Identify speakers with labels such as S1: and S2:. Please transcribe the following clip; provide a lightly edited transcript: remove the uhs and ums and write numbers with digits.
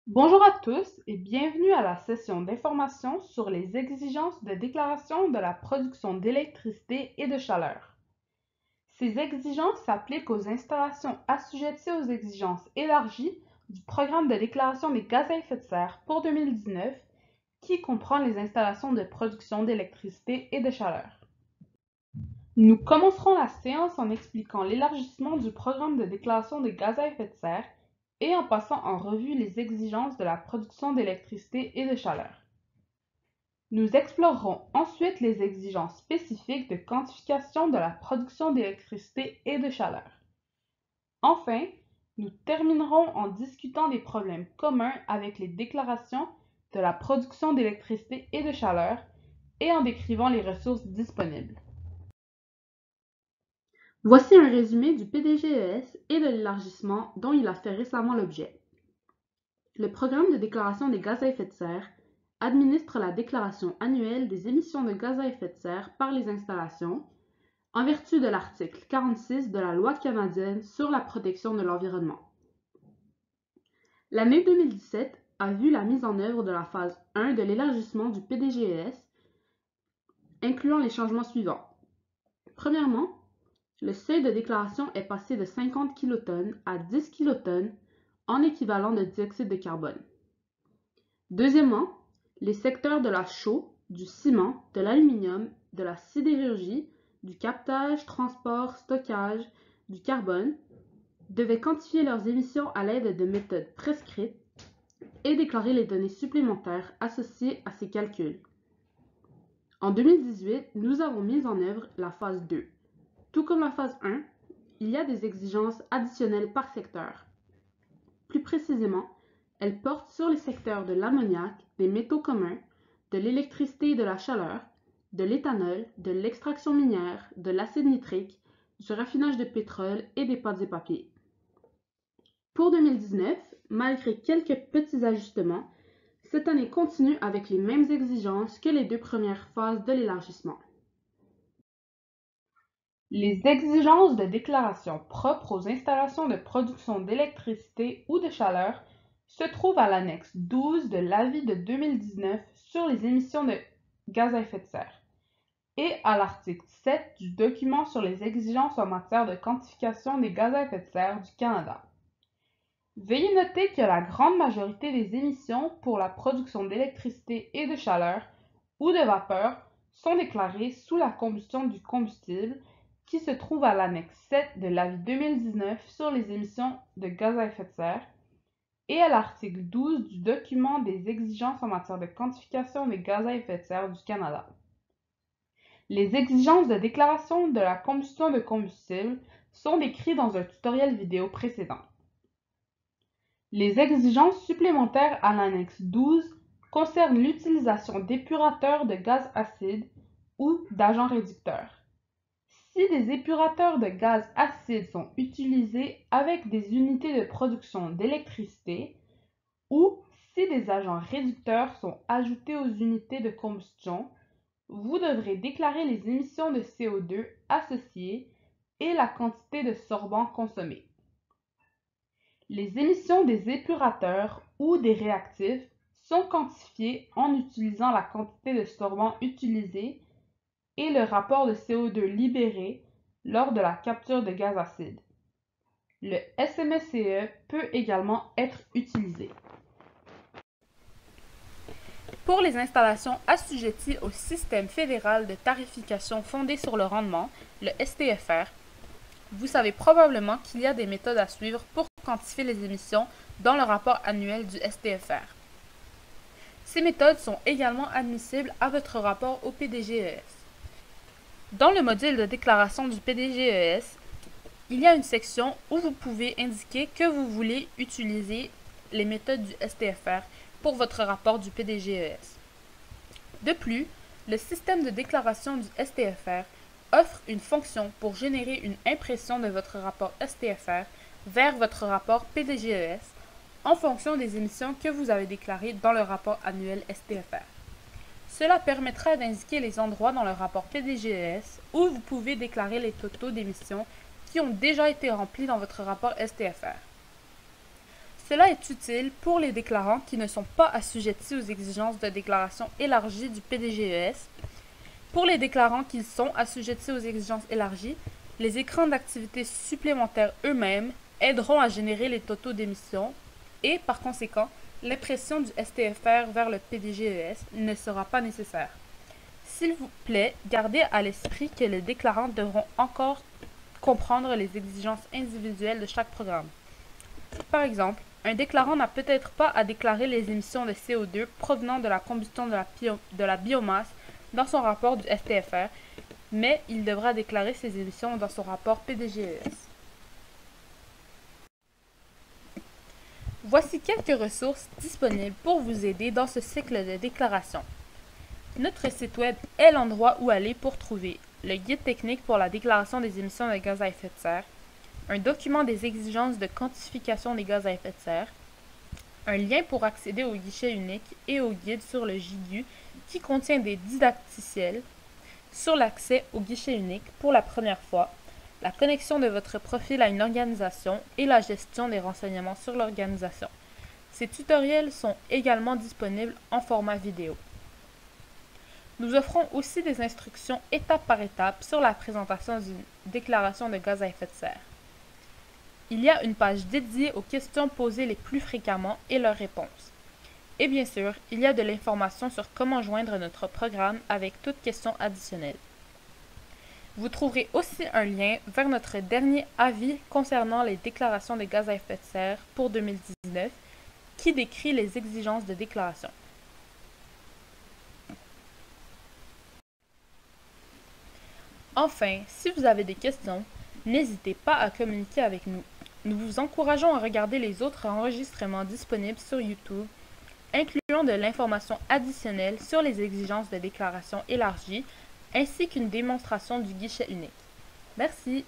S1: Bonjour à tous et bienvenue à la session d'information sur les exigences de déclaration de la production d'électricité et de chaleur. Ces exigences s'appliquent aux installations assujetties aux exigences élargies du programme de déclaration des gaz à effet de serre pour 2019 qui comprend les installations de production d'électricité et de chaleur. Nous commencerons la séance en expliquant l'élargissement du programme de déclaration des gaz à effet de serre et en passant en revue les exigences de la production d'électricité et de chaleur. Nous explorerons ensuite les exigences spécifiques de quantification de la production d'électricité et de chaleur. Enfin, nous terminerons en discutant des problèmes communs avec les déclarations de la production d'électricité et de chaleur et en décrivant les ressources disponibles. Voici un résumé du PDGES et de l'élargissement dont il a fait récemment l'objet. Le programme de déclaration des gaz à effet de serre administre la déclaration annuelle des émissions de gaz à effet de serre par les installations en vertu de l'article 46 de la Loi canadienne sur la protection de l'environnement. L'année 2017 a vu la mise en œuvre de la phase 1 de l'élargissement du PDGES, incluant les changements suivants. Premièrement, le seuil de déclaration est passé de 50 kilotonnes à 10 kilotonnes en équivalent de dioxyde de carbone. Deuxièmement, les secteurs de la chaux, du ciment, de l'aluminium, de la sidérurgie, du captage, transport, stockage, du carbone devaient quantifier leurs émissions à l'aide de méthodes prescrites et déclarer les données supplémentaires associées à ces calculs. En 2018, nous avons mis en œuvre la phase 2. Tout comme la phase 1, il y a des exigences additionnelles par secteur. Plus précisément, elles portent sur les secteurs de l'ammoniac, des métaux communs, de l'électricité et de la chaleur, de l'éthanol, de l'extraction minière, de l'acide nitrique, du raffinage de pétrole et des pâtes et papiers. Pour 2019, malgré quelques petits ajustements, cette année continue avec les mêmes exigences que les deux premières phases de l'élargissement. Les exigences de déclaration propres aux installations de production d'électricité ou de chaleur se trouvent à l'annexe 12 de l'avis de 2019 sur les émissions de gaz à effet de serre et à l'article 7 du document sur les exigences en matière de quantification des gaz à effet de serre du Canada. Veuillez noter que la grande majorité des émissions pour la production d'électricité et de chaleur ou de vapeur sont déclarées sous la combustion du combustible qui se trouve à l'annexe 7 de l'avis 2019 sur les émissions de gaz à effet de serre et à l'article 12 du document des exigences en matière de quantification des gaz à effet de serre du Canada. Les exigences de déclaration de la combustion de combustible sont décrites dans un tutoriel vidéo précédent. Les exigences supplémentaires à l'annexe 12 concernent l'utilisation d'épurateurs de gaz acide ou d'agents réducteurs. Si des épurateurs de gaz acide sont utilisés avec des unités de production d'électricité ou si des agents réducteurs sont ajoutés aux unités de combustion, vous devrez déclarer les émissions de CO2 associées et la quantité de sorbant consommé. Les émissions des épurateurs ou des réactifs sont quantifiées en utilisant la quantité de sorbant utilisée et le rapport de CO2 libéré lors de la capture de gaz acide. Le SMSCE peut également être utilisé. Pour les installations assujetties au système fédéral de tarification fondé sur le rendement, le STFR, vous savez probablement qu'il y a des méthodes à suivre pour quantifier les émissions dans le rapport annuel du STFR. Ces méthodes sont également admissibles à votre rapport au PDGES. Dans le module de déclaration du PDGES, il y a une section où vous pouvez indiquer que vous voulez utiliser les méthodes du STFR pour votre rapport du PDGES. De plus, le système de déclaration du STFR offre une fonction pour générer une impression de votre rapport STFR vers votre rapport PDGES en fonction des émissions que vous avez déclarées dans le rapport annuel STFR. Cela permettra d'indiquer les endroits dans le rapport PDGES où vous pouvez déclarer les totaux d'émissions qui ont déjà été remplis dans votre rapport STFR. Cela est utile pour les déclarants qui ne sont pas assujettis aux exigences de déclaration élargie du PDGES. Pour les déclarants qui sont assujettis aux exigences élargies, les écrans d'activité supplémentaires eux-mêmes aideront à générer les totaux d'émissions et, par conséquent, l'impression du STFR vers le PDGES ne sera pas nécessaire. S'il vous plaît, gardez à l'esprit que les déclarants devront encore comprendre les exigences individuelles de chaque programme. Par exemple, un déclarant n'a peut-être pas à déclarer les émissions de CO2 provenant de la combustion de la biomasse dans son rapport du STFR, mais il devra déclarer ces émissions dans son rapport PDGES. Voici quelques ressources disponibles pour vous aider dans ce cycle de déclaration. Notre site web est l'endroit où aller pour trouver le guide technique pour la déclaration des émissions de gaz à effet de serre, un document des exigences de quantification des gaz à effet de serre, un lien pour accéder au guichet unique et au guide sur le JIGU qui contient des didacticiels sur l'accès au guichet unique pour la première fois, la connexion de votre profil à une organisation et la gestion des renseignements sur l'organisation. Ces tutoriels sont également disponibles en format vidéo. Nous offrons aussi des instructions étape par étape sur la présentation d'une déclaration de gaz à effet de serre. Il y a une page dédiée aux questions posées les plus fréquemment et leurs réponses. Et bien sûr, il y a de l'information sur comment joindre notre programme avec toute question additionnelle. Vous trouverez aussi un lien vers notre dernier avis concernant les déclarations de gaz à effet de serre pour 2019 qui décrit les exigences de déclaration. Enfin, si vous avez des questions, n'hésitez pas à communiquer avec nous. Nous vous encourageons à regarder les autres enregistrements disponibles sur YouTube, incluant de l'information additionnelle sur les exigences de déclaration élargie, ainsi qu'une démonstration du guichet unique. Merci!